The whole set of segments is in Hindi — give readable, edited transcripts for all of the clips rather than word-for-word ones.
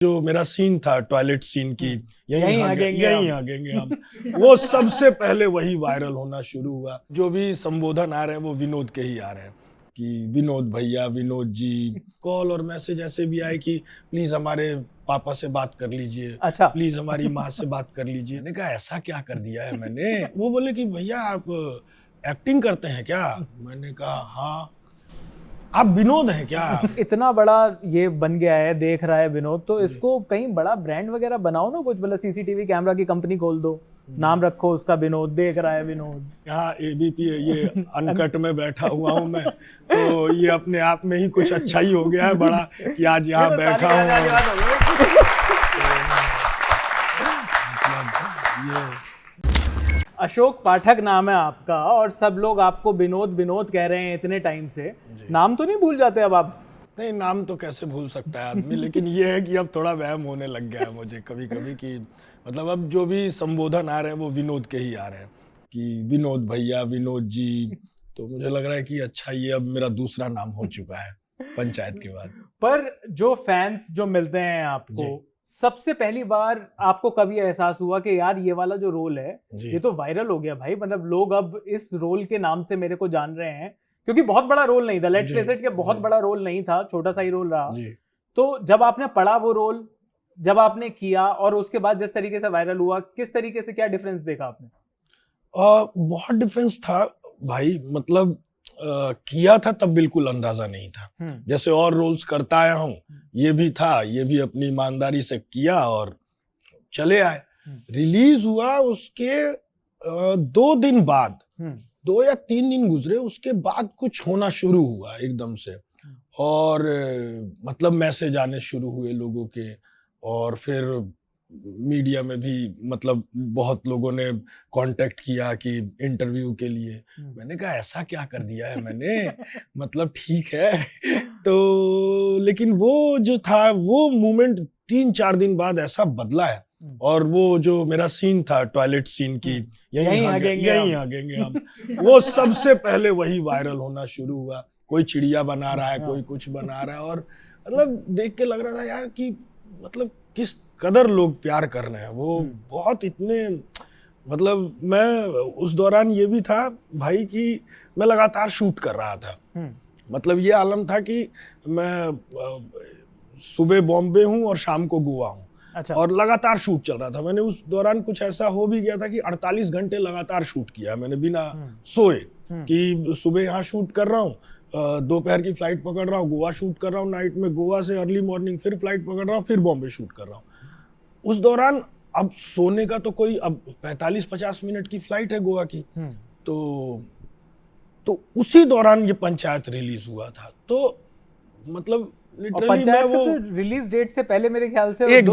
जो मेरा सीन था टॉयलेट सीन की यहीं आ गएंगे हम वो सबसे पहले वही वायरल होना शुरू हुआ। जो भी संबोधन आ रहे हैं वो विनोद के ही आ रहे हैं कि विनोद भैया, विनोद जी। कॉल और मैसेज ऐसे भी आए कि प्लीज हमारे पापा से बात कर लीजिए, अच्छा। प्लीज हमारी माँ से बात कर लीजिए। मैंने कहा ऐसा क्या कर दिया है मैंने? वो बोले कि भैया आप एक्टिंग करते हैं क्या? मैंने कहा हाँ। आप विनोद हैं क्या? इतना बड़ा ये बन गया है, देख रहा है विनोद, तो इसको कहीं बड़ा ब्रांड वगैरह बनाओ ना, कुछ मतलब सीसीटीवी कैमरा की कंपनी खोल दो, नाम रखो उसका विनोद, देख रहा है विनोद। यहाँ एबीपी ये अनकट में बैठा हुआ हूँ मैं, तो ये अपने आप में ही कुछ अच्छा ही हो गया है बड़ा कि आज यहाँ बैठा हूँ। अशोक पाठक नाम है आपका और सब लोग आपको विनोद विनोद कह रहे हैं इतने टाइम से, नाम तो नहीं भूल जाते अब आप? नहीं, नाम तो कैसे भूल सकता है आदमी, लेकिन ये है कि अब थोड़ा वहम होने लग गया है मुझे कभी कभी कि मतलब अब जो भी संबोधन आ रहे हैं वो विनोद के ही आ रहे हैं कि विनोद भैया, विनोद जी। तो मुझे लग रहा है कि अच्छा ये अब मेरा दूसरा नाम हो चुका है पंचायत के बाद। पर जो फैंस जो मिलते हैं आपको, सबसे पहली बार आपको कभी एहसास हुआ कि यार ये वाला जो रोल है ये तो वायरल हो गया भाई, मतलब लोग अब इस रोल के नाम से मेरे को जान रहे हैं, क्योंकि बहुत बड़ा रोल नहीं था, लेट्स फेस इट, के बहुत बड़ा रोल नहीं था, छोटा सा ही रोल रहा। तो जब आपने पढ़ा वो रोल, जब आपने किया और उसके बाद जिस तरीके से वायरल हुआ, किस तरीके से, क्या डिफरेंस देखा आपने? बहुत डिफरेंस था भाई, मतलब किया था तब बिल्कुल अंदाजा नहीं था। जैसे और रोल्स करता आया हूँ, ये भी था, ये भी अपनी ईमानदारी से किया और चले आए। रिलीज हुआ उसके 2 दिन बाद, 2 या 3 दिन गुजरे, उसके बाद कुछ होना शुरू हुआ एकदम से, और मतलब मैसेज आने शुरू हुए लोगों के, और फिर मीडिया में भी मतलब बहुत लोगों ने कांटेक्ट किया कि इंटरव्यू के लिए। मैंने कहा ऐसा क्या कर दिया है मैंने? मतलब ठीक है। तो लेकिन वो जो था वो मोमेंट 3-4 दिन बाद ऐसा बदला है, और वो जो मेरा सीन था टॉयलेट सीन की यहीं आ गएंगे हम वो सबसे पहले वही वायरल होना शुरू हुआ। कोई चिड़िया बना रहा है, कोई कुछ बना रहा है, और मतलब देख के लग रहा था यार कि मतलब किस कदर लोग प्यार कर रहे हैं। वो बहुत इतने, मतलब मैं उस दौरान ये भी था भाई कि मैं लगातार शूट कर रहा था। मतलब ये आलम था कि मैं सुबह बॉम्बे हूँ और शाम को गोवा हूँ। अच्छा। और लगातार शूट चल रहा था। मैंने उस दौरान कुछ ऐसा हो भी गया था कि 48 घंटे लगातार शूट किया मैंने बिना सोए, कि सुबह यहाँ शूट कर रहा हूँ, दोपहर की फ्लाइट पकड़ रहा हूँ, गोवा शूट कर रहा हूँ, नाइट में गोवा से अर्ली मॉर्निंग फिर फ्लाइट पकड़ रहा हूँ, फिर बॉम्बे शूट कर रहा हूँ। उस दौरान अब सोने का तो कोई, अब 45-50 मिनट की फ्लाइट है गोवा की, तो उसी दौरान ये पंचायत रिलीज हुआ था। तो मतलब लिटरली मैं वो रिलीज डेट से पहले मेरे ख्याल से एक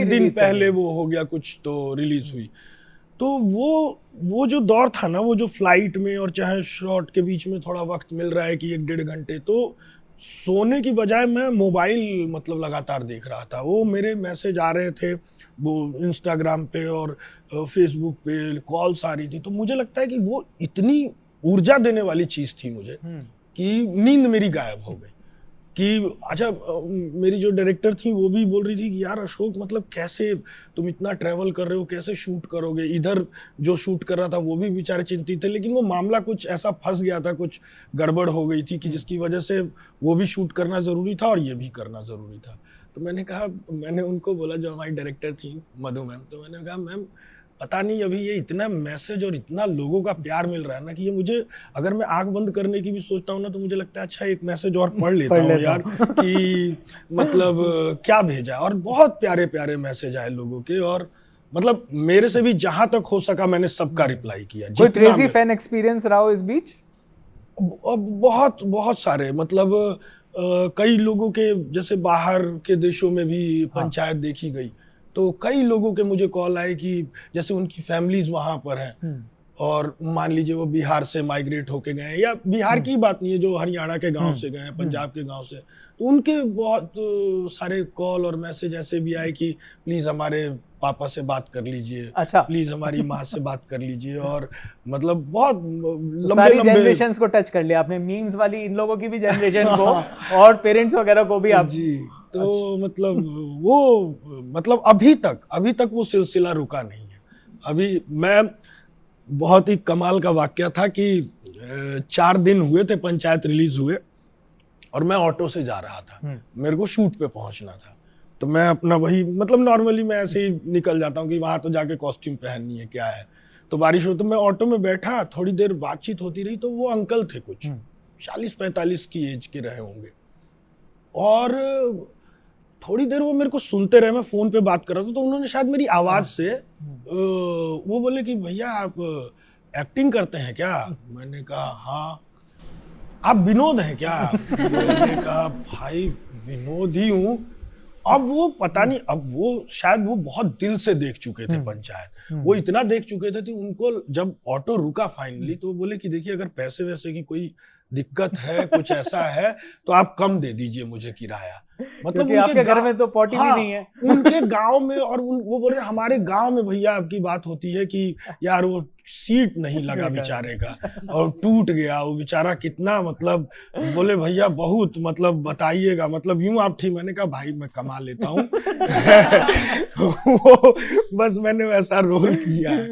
दिन पहले वो हो गया कुछ, तो रिलीज हुई। तो वो जो दौर था ना, वो जो फ्लाइट में और चाहे शॉट के बीच में थोड़ा वक्त मिल रहा है कि 1-1.5 घंटे, तो सोने की बजाय मैं मोबाइल मतलब लगातार देख रहा था। वो मेरे मैसेज आ रहे थे, वो इंस्टाग्राम पे और फेसबुक पे कॉल्स आ रही थी। तो मुझे लगता है कि वो इतनी ऊर्जा देने वाली चीज थी मुझे कि नींद मेरी गायब हो गई। कि अच्छा, मेरी जो डायरेक्टर थी वो भी बोल रही थी कि यार अशोक, मतलब कैसे तुम इतना ट्रैवल कर रहे हो, कैसे शूट करोगे? इधर जो शूट कर रहा था वो भी बेचारे चिंतित थे, लेकिन वो मामला कुछ ऐसा फंस गया था, कुछ गड़बड़ हो गई थी कि जिसकी वजह से वो भी शूट करना ज़रूरी था और ये भी करना ज़रूरी था। तो मैंने उनको बोला, जो हमारी डायरेक्टर थी मधु मैम, तो मैंने कहा मैम पता नहीं अभी ये इतना मैसेज और इतना लोगों का प्यार मिल रहा है ना कि ये मुझे, अगर मैं आंख बंद करने की भी सोचता हूँ ना, तो मुझे लगता है अच्छा एक मैसेज और पढ़ लेता हूँ यार कि मतलब क्या भेजा। और बहुत प्यारे प्यारे मैसेज आए लोगों के, और मतलब मेरे से भी जहां तक हो सका मैंने सबका रिप्लाई किया। कोई क्रेजी फैन एक्सपीरियंस रहा हो इस बीच? बहुत बहुत सारे, मतलब कई लोगों के, जैसे बाहर के देशों में भी पंचायत देखी गई, तो कई लोगों के मुझे कॉल आए कि जैसे उनकी फैमिलीज वहां पर हैं, और मान लीजिए वो बिहार से माइग्रेट होके गए हैं, या बिहार की बात नहीं है, जो हरियाणा के गांव से गए हैं, पंजाब के गांव से, तो उनके बहुत सारे कॉल और मैसेज ऐसे भी आए कि प्लीज हमारे पापा से बात कर लीजिए, अच्छा, प्लीज हमारी माँ से बात कर लीजिए। और मतलब बहुत लंबे जनरेशंस को टच कर लिया आपने, मीम्स वाली इन लोगों की भी जनरेशन को और पेरेंट्स वगैरह को भी आप। जी, तो मतलब वो अभी तक वो सिलसिला रुका नहीं है। अभी मैं बहुत ही कमाल का वाकया था कि 4 दिन हुए थे पंचायत रिलीज हुए और मैं ऑटो से जा रहा था, मेरे को शूट पे पहुंचना था। तो मैं अपना वही मतलब नॉर्मली मैं ऐसे ही निकल जाता हूँ कि वहां तो जाके कॉस्ट्यूम पहननी है क्या है। तो बारिश हो तो मैं ऑटो में बैठा, थोड़ी देर बातचीत होती रही। तो वो अंकल थे कुछ 40-45 की एज के रहे होंगे और थोड़ी देर वो मेरे को सुनते रहे। मैं फोन पे बात कर रहा था तो उन्होंने शायद मेरी आवाज से वो बोले कि भैया आप एक्टिंग करते हैं क्या? मैंने कहा हाँ। आप विनोद हैं क्या? मैंने कहा भाई विनोद ही हूँ। अब वो पता नहीं, अब वो शायद वो बहुत दिल से देख चुके थे पंचायत, वो इतना देख चुके थे कि उनको जब ऑटो रुका फाइनली तो बोले कि देखिए अगर पैसे वैसे की कोई दिक्कत है, कुछ ऐसा है तो आप कम दे दीजिए मुझे किराया। मतलब उनके आपके घर में तो पॉटी भी नहीं है। उनके गांव में और वो बोल रहे हमारे गांव में भैया आपकी बात होती है कि यार वो सीट नहीं लगा बेचारे का और टूट गया वो बेचारा कितना मतलब बोले भैया बहुत मतलब बताइएगा मतलब यूं आप ठीक। मैंने कहा भाई मैं कमा लेता हूँ बस मैंने वैसा रोल किया है।